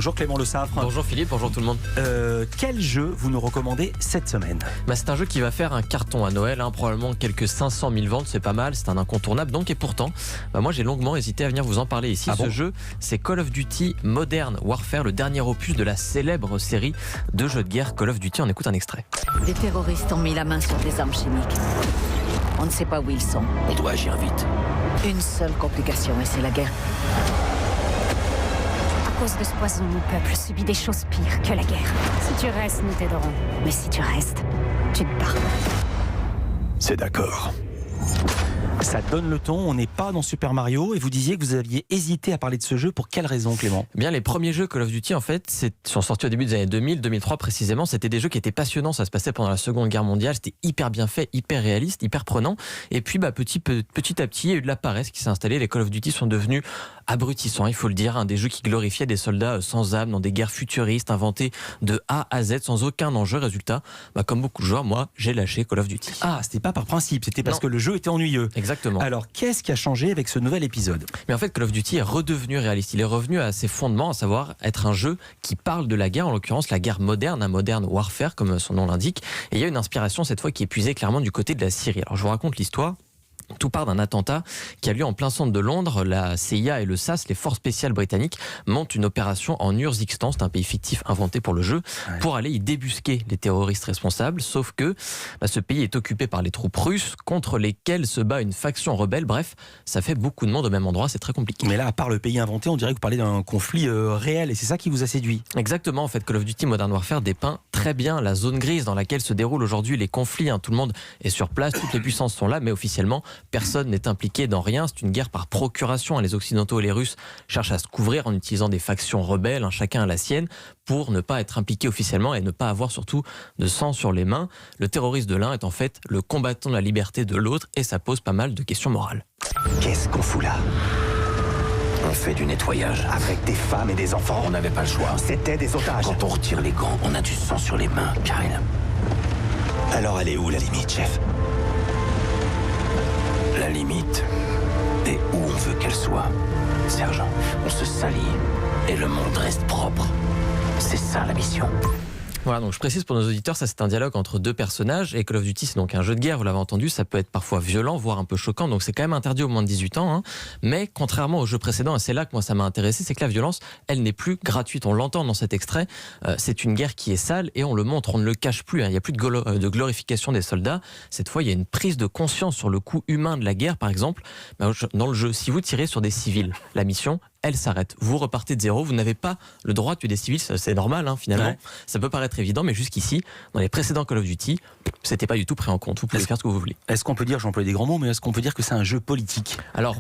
Bonjour Clément Le Saffre. Bonjour Philippe, bonjour tout le monde. Quel jeu vous nous recommandez cette semaine? C'est un jeu qui va faire un carton à Noël, probablement quelques 500 000 ventes, c'est pas mal, c'est un incontournable. Donc, et pourtant, moi j'ai longuement hésité à venir vous en parler ici. Ce jeu, c'est Call of Duty Modern Warfare, le dernier opus de la célèbre série de jeux de guerre Call of Duty. On écoute un extrait. Des terroristes ont mis la main sur des armes chimiques. On ne sait pas où ils sont. On doit agir vite. Une seule complication et c'est la guerre. À cause de ce poison, mon peuple subit des choses pires que la guerre. Si tu restes, nous t'aiderons. Mais si tu restes, tu te pars. C'est d'accord. Ça donne le ton, on n'est pas dans Super Mario et vous disiez que vous aviez hésité à parler de ce jeu. Pour quelle raison, Clément? Bien, les premiers jeux Call of Duty, en fait, sont sortis au début des années 2000, 2003 précisément. C'était des jeux qui étaient passionnants, ça se passait pendant la Seconde Guerre mondiale, c'était hyper bien fait, hyper réaliste, hyper prenant. Et puis, petit à petit, il y a eu de la paresse qui s'est installée. Les Call of Duty sont devenus abrutissants, il faut le dire, des jeux qui glorifiaient des soldats sans âme dans des guerres futuristes inventées de A à Z sans aucun enjeu. Résultat, comme beaucoup de joueurs, moi, j'ai lâché Call of Duty. Ah, c'était pas par principe, c'était parce que le jeu était ennuyeux. Exactement. Alors, qu'est-ce qui a changé avec ce nouvel épisode? Mais en fait, Call of Duty est redevenu réaliste. Il est revenu à ses fondements, à savoir être un jeu qui parle de la guerre, en l'occurrence la guerre moderne, un modern warfare, comme son nom l'indique. Et il y a une inspiration, cette fois, qui est puisée clairement du côté de la Syrie. Alors, je vous raconte l'histoire. Tout part d'un attentat qui a lieu en plein centre de Londres. La CIA et le SAS, les forces spéciales britanniques, montent une opération en Urzikstan, c'est un pays fictif inventé pour le jeu, pour aller y débusquer les terroristes responsables. Sauf que ce pays est occupé par les troupes russes contre lesquelles se bat une faction rebelle. Bref, ça fait beaucoup de monde au même endroit, c'est très compliqué. Mais là, à part le pays inventé, on dirait que vous parlez d'un conflit réel et c'est ça qui vous a séduit. Exactement, en fait, Call of Duty Modern Warfare dépeint très bien la zone grise dans laquelle se déroulent aujourd'hui les conflits. Tout le monde est sur place, toutes les puissances sont là, mais officiellement, personne n'est impliqué dans rien. C'est une guerre par procuration. Les Occidentaux et les Russes cherchent à se couvrir en utilisant des factions rebelles, chacun à la sienne, pour ne pas être impliqué officiellement et ne pas avoir surtout de sang sur les mains. Le terroriste de l'un est en fait le combattant de la liberté de l'autre et ça pose pas mal de questions morales. Qu'est-ce qu'on fout là? On fait du nettoyage. Avec des femmes et des enfants. On n'avait pas le choix. C'était des otages. Quand on retire les gants, on a du sang sur les mains, Kyle. Alors elle est où la limite, chef? La limite est où on veut qu'elle soit. Sergent, on se salit et le monde reste propre. C'est ça la mission. Voilà, donc je précise pour nos auditeurs, ça c'est un dialogue entre deux personnages et Call of Duty c'est donc un jeu de guerre, vous l'avez entendu, ça peut être parfois violent, voire un peu choquant, donc c'est quand même interdit aux moins de 18 ans, mais contrairement au jeu précédent, et c'est là que moi ça m'a intéressé, c'est que la violence, elle n'est plus gratuite, on l'entend dans cet extrait, c'est une guerre qui est sale et on le montre, on ne le cache plus, il n'y a plus de glorification des soldats, cette fois il y a une prise de conscience sur le coût humain de la guerre par exemple, dans le jeu, si vous tirez sur des civils, la mission, elle s'arrête. Vous repartez de zéro, vous n'avez pas le droit de tuer des civils, c'est normal finalement. Ouais. Ça peut paraître évident, mais jusqu'ici, dans les précédents Call of Duty, c'était pas du tout pris en compte. Vous pouvez faire ce que vous voulez. Est-ce qu'on peut dire, j'emploie des grands mots, mais est-ce qu'on peut dire que c'est un jeu politique? Alors,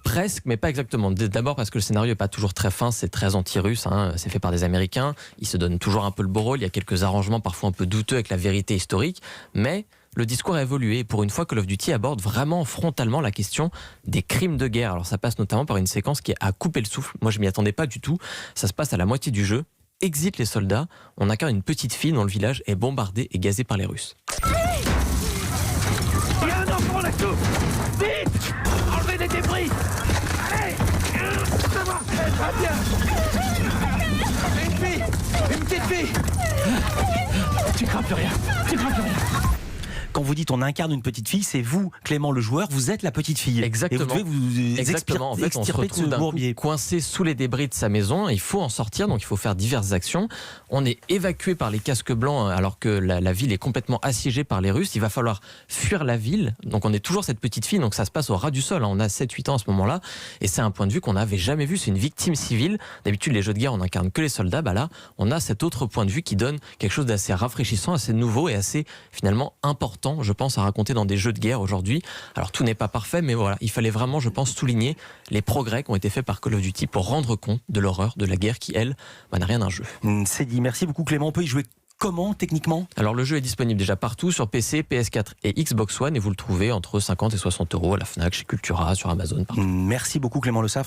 presque, mais pas exactement. D'abord parce que le scénario n'est pas toujours très fin, c'est très anti-russe, c'est fait par des Américains, ils se donnent toujours un peu le beau rôle, il y a quelques arrangements parfois un peu douteux avec la vérité historique, mais le discours a évolué et pour une fois Call of Duty aborde vraiment frontalement la question des crimes de guerre. Alors ça passe notamment par une séquence qui est à couper le souffle. Moi je m'y attendais pas du tout. Ça se passe à la moitié du jeu. Exit les soldats. On incarne une petite fille dont le village est bombardé et gazé par les Russes. Il y a un enfant là-dessous! Vite! Enlevez des débris! Allez! Ça va! Très bien! Une fille! Une petite fille! Tu crains plus rien! Tu crains plus rien! Quand vous dites on incarne une petite fille, c'est vous, Clément le joueur, vous êtes la petite fille. Exactement. Et vous devez vous Exactement. En fait, on se retrouve d'un coup coincé sous les débris de sa maison. Il faut en sortir, donc il faut faire diverses actions. On est évacué par les casques blancs alors que la ville est complètement assiégée par les Russes. Il va falloir fuir la ville. Donc on est toujours cette petite fille, donc ça se passe au ras du sol. On a 7-8 ans à ce moment-là. Et c'est un point de vue qu'on n'avait jamais vu. C'est une victime civile. D'habitude, les jeux de guerre, on n'incarne que les soldats. Là, on a cet autre point de vue qui donne quelque chose d'assez rafraîchissant, assez nouveau et assez finalement important, je pense, à raconter dans des jeux de guerre aujourd'hui. Alors tout n'est pas parfait, mais voilà, il fallait vraiment, je pense, souligner les progrès qui ont été faits par Call of Duty pour rendre compte de l'horreur de la guerre qui, elle, n'a rien d'un jeu. C'est dit, merci beaucoup Clément. On peut y jouer comment techniquement? Alors le jeu est disponible déjà partout sur PC, PS4 et Xbox One et vous le trouvez entre 50 et 60 € à la Fnac, chez Cultura, sur Amazon. Partout. Merci beaucoup Clément Le Saffre.